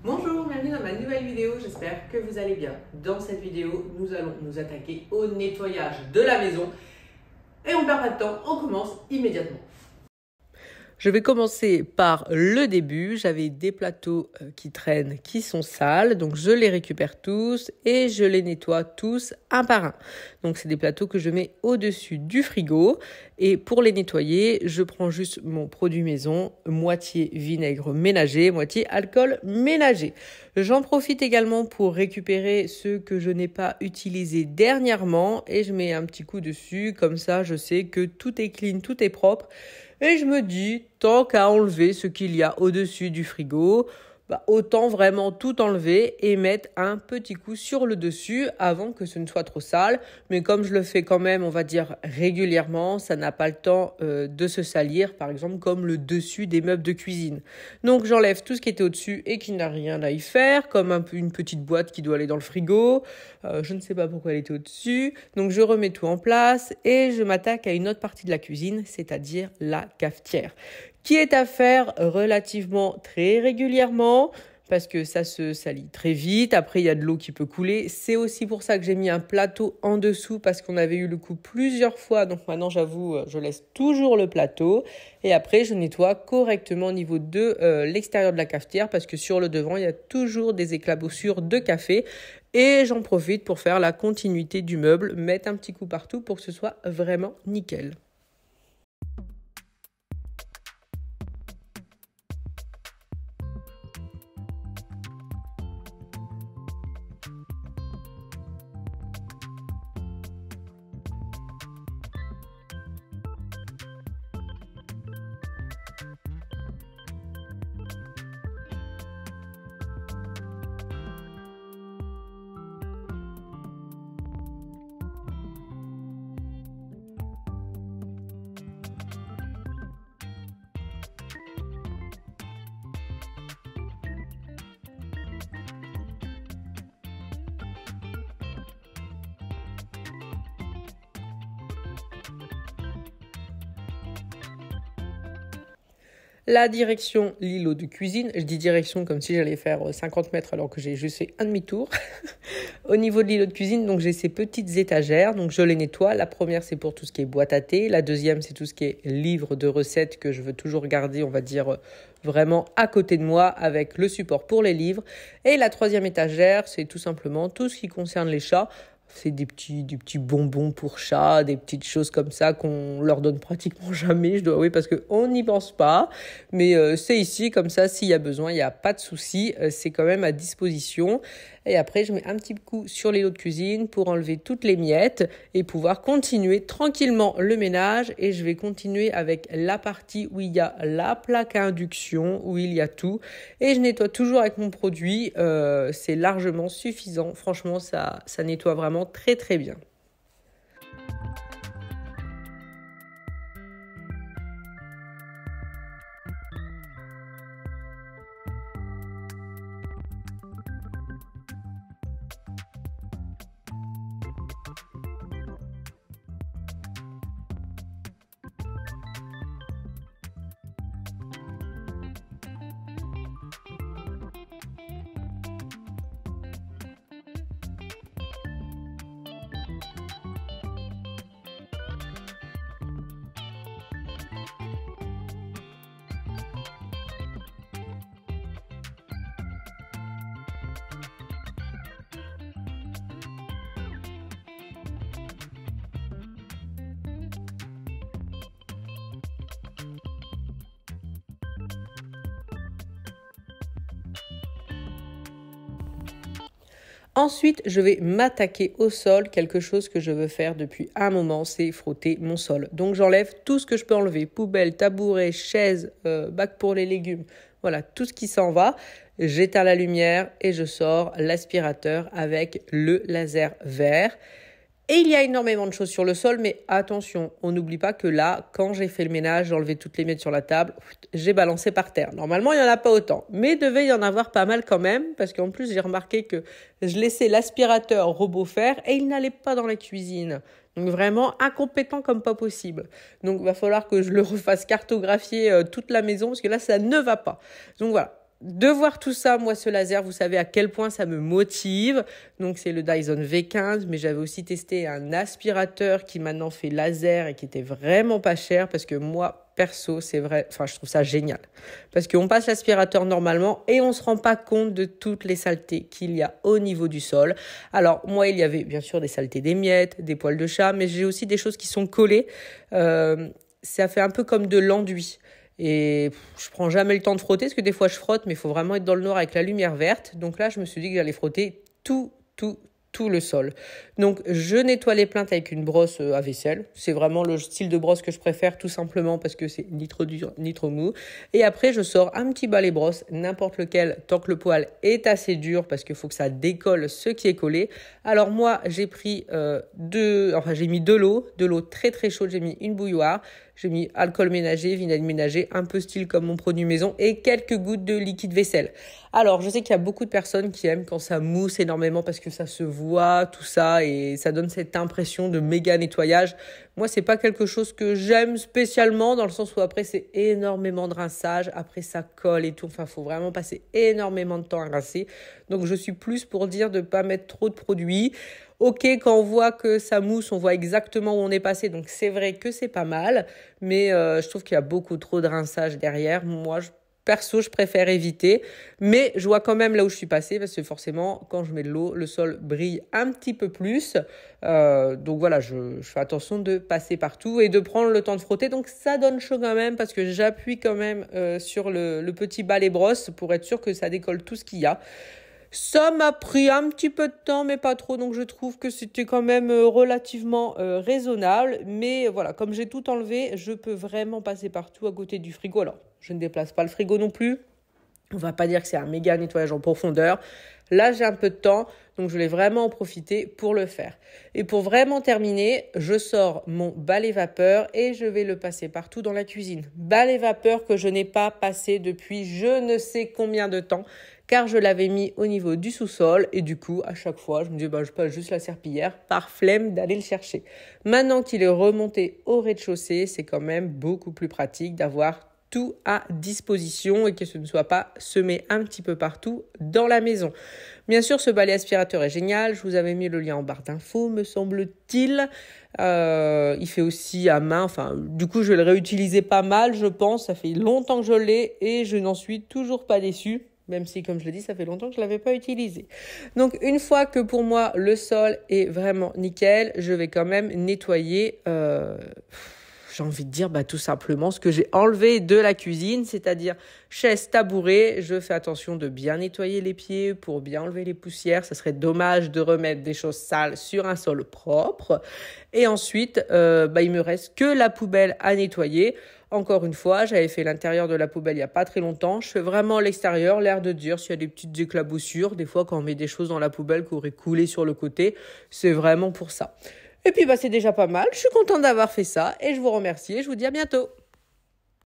Bonjour, bienvenue dans ma nouvelle vidéo, j'espère que vous allez bien. Dans cette vidéo, nous allons nous attaquer au nettoyage de la maison. Et on ne perd pas de temps, on commence immédiatement. Je vais commencer par le début. J'avais des plateaux qui traînent, qui sont sales. Donc, je les récupère tous et je les nettoie tous un par un. Donc, c'est des plateaux que je mets au-dessus du frigo. Et pour les nettoyer, je prends juste mon produit maison, moitié vinaigre ménager, moitié alcool ménager. J'en profite également pour récupérer ceux que je n'ai pas utilisés dernièrement. Et je mets un petit coup dessus. Comme ça, je sais que tout est clean, tout est propre. Et je me dis, tant qu'à enlever ce qu'il y a au-dessus du frigo, autant vraiment tout enlever et mettre un petit coup sur le dessus avant que ce ne soit trop sale. Mais comme je le fais quand même, on va dire régulièrement, ça n'a pas le temps de se salir, par exemple comme le dessus des meubles de cuisine. Donc j'enlève tout ce qui était au-dessus et qui n'a rien à y faire, comme une petite boîte qui doit aller dans le frigo. Je ne sais pas pourquoi elle était au-dessus. Donc je remets tout en place et je m'attaque à une autre partie de la cuisine, c'est-à-dire la cafetière, qui est à faire relativement très régulièrement parce que ça se salit très vite. Après, il y a de l'eau qui peut couler. C'est aussi pour ça que j'ai mis un plateau en dessous parce qu'on avait eu le coup plusieurs fois. Donc maintenant, j'avoue, je laisse toujours le plateau. Et après, je nettoie correctement au niveau de l'extérieur de la cafetière parce que sur le devant, il y a toujours des éclaboussures de café. Et j'en profite pour faire la continuité du meuble, mettre un petit coup partout pour que ce soit vraiment nickel. La direction, l'îlot de cuisine. Je dis direction comme si j'allais faire 50 mètres alors que j'ai juste fait un demi-tour. Au niveau de l'îlot de cuisine, donc j'ai ces petites étagères. Donc je les nettoie. La première, c'est pour tout ce qui est boîte à thé. La deuxième, c'est tout ce qui est livre de recettes que je veux toujours garder, on va dire, vraiment à côté de moi avec le support pour les livres. Et la troisième étagère, c'est tout simplement tout ce qui concerne les chats. C'est des petits bonbons pour chats, des petites choses comme ça qu'on leur donne pratiquement jamais, je dois avouer, parce qu'on n'y pense pas. Mais c'est ici, comme ça, s'il y a besoin, il n'y a pas de souci. C'est quand même à disposition. Et après, je mets un petit coup sur les lots de cuisine pour enlever toutes les miettes et pouvoir continuer tranquillement le ménage. Et je vais continuer avec la partie où il y a la plaque à induction, où il y a tout. Et je nettoie toujours avec mon produit. C'est largement suffisant. Franchement, ça nettoie vraiment très très bien. Ensuite, je vais m'attaquer au sol, quelque chose que je veux faire depuis un moment, c'est frotter mon sol. Donc j'enlève tout ce que je peux enlever, poubelle, tabouret, chaise, bac pour les légumes, voilà, tout ce qui s'en va. J'éteins la lumière et je sors l'aspirateur avec le laser vert. Et il y a énormément de choses sur le sol, mais attention, on n'oublie pas que là, quand j'ai fait le ménage, j'ai enlevé toutes les miettes sur la table, j'ai balancé par terre. Normalement, il n'y en a pas autant, mais il devait y en avoir pas mal quand même, parce qu'en plus, j'ai remarqué que je laissais l'aspirateur robot faire et il n'allait pas dans la cuisine. Donc vraiment incompétent comme pas possible. Donc il va falloir que je le refasse cartographier toute la maison, parce que là, ça ne va pas. Donc voilà. de voir tout ça, moi, ce laser, vous savez à quel point ça me motive. Donc, c'est le Dyson V15, mais j'avais aussi testé un aspirateur qui maintenant fait laser et qui était vraiment pas cher parce que moi, perso, c'est vrai, enfin, je trouve ça génial. Parce qu'on passe l'aspirateur normalement et on se rend pas compte de toutes les saletés qu'il y a au niveau du sol. Alors, moi, il y avait bien sûr des saletés, des miettes, des poils de chat, mais j'ai aussi des choses qui sont collées. Ça fait un peu comme de l'enduit. Et je prends jamais le temps de frotter, parce que des fois je frotte, mais il faut vraiment être dans le noir avec la lumière verte. Donc là, je me suis dit que j'allais frotter tout le sol. Donc, je nettoie les plinthes avec une brosse à vaisselle. C'est vraiment le style de brosse que je préfère, tout simplement parce que c'est ni trop dur, ni trop mou. Et après, je sors un petit balai brosse, n'importe lequel, tant que le poil est assez dur, parce qu'il faut que ça décolle ce qui est collé. Alors moi, j'ai pris j'ai mis de l'eau très très chaude. J'ai mis une bouilloire. J'ai mis alcool ménager, vinaigre ménager, un peu style comme mon produit maison et quelques gouttes de liquide vaisselle. Alors, je sais qu'il y a beaucoup de personnes qui aiment quand ça mousse énormément parce que ça se voit, tout ça, et ça donne cette impression de méga nettoyage. Moi, c'est pas quelque chose que j'aime spécialement dans le sens où après, c'est énormément de rinçage. Après, ça colle et tout. Enfin, faut vraiment passer énormément de temps à rincer. Donc, je suis plus pour dire de pas mettre trop de produits. Ok, quand on voit que ça mousse, on voit exactement où on est passé. Donc, c'est vrai que c'est pas mal. Mais je trouve qu'il y a beaucoup trop de rinçage derrière. Moi, perso, je préfère éviter. Mais je vois quand même là où je suis passée parce que forcément, quand je mets de l'eau, le sol brille un petit peu plus. Donc voilà, je fais attention de passer partout et de prendre le temps de frotter. Donc, ça donne chaud quand même parce que j'appuie quand même sur le petit balai brosse pour être sûr que ça décolle tout ce qu'il y a. Ça m'a pris un petit peu de temps, mais pas trop. Donc, je trouve que c'était quand même relativement raisonnable. Mais voilà, comme j'ai tout enlevé, je peux vraiment passer partout à côté du frigo. Alors, je ne déplace pas le frigo non plus. On va pas dire que c'est un méga nettoyage en profondeur. Là, j'ai un peu de temps, donc je voulais vraiment en profiter pour le faire. Et pour vraiment terminer, je sors mon balai vapeur et je vais le passer partout dans la cuisine. Balai vapeur que je n'ai pas passé depuis je ne sais combien de temps, car je l'avais mis au niveau du sous-sol et du coup, à chaque fois, je me dis, je passe juste la serpillière par flemme d'aller le chercher. Maintenant qu'il est remonté au rez-de-chaussée, c'est quand même beaucoup plus pratique d'avoir tout à disposition et que ce ne soit pas semé un petit peu partout dans la maison. Bien sûr, ce balai aspirateur est génial. Je vous avais mis le lien en barre d'infos, me semble-t-il. Il fait aussi à main. Enfin, du coup, je vais le réutiliser pas mal, je pense. Ça fait longtemps que je l'ai et je n'en suis toujours pas déçue. Même si, comme je l'ai dit, ça fait longtemps que je ne l'avais pas utilisé. Donc, une fois que pour moi, le sol est vraiment nickel, je vais quand même nettoyer... j'ai envie de dire tout simplement ce que j'ai enlevé de la cuisine, c'est-à-dire chaise, tabouret. Je fais attention de bien nettoyer les pieds pour bien enlever les poussières. Ça serait dommage de remettre des choses sales sur un sol propre. Et ensuite, il me reste que la poubelle à nettoyer. Encore une fois, j'avais fait l'intérieur de la poubelle il n'y a pas très longtemps. Je fais vraiment l'extérieur, l'air de dire s'il y a des petites éclaboussures. Des fois, quand on met des choses dans la poubelle qui auraient coulé sur le côté, c'est vraiment pour ça. Et puis, c'est déjà pas mal. Je suis contente d'avoir fait ça et je vous remercie et je vous dis à bientôt.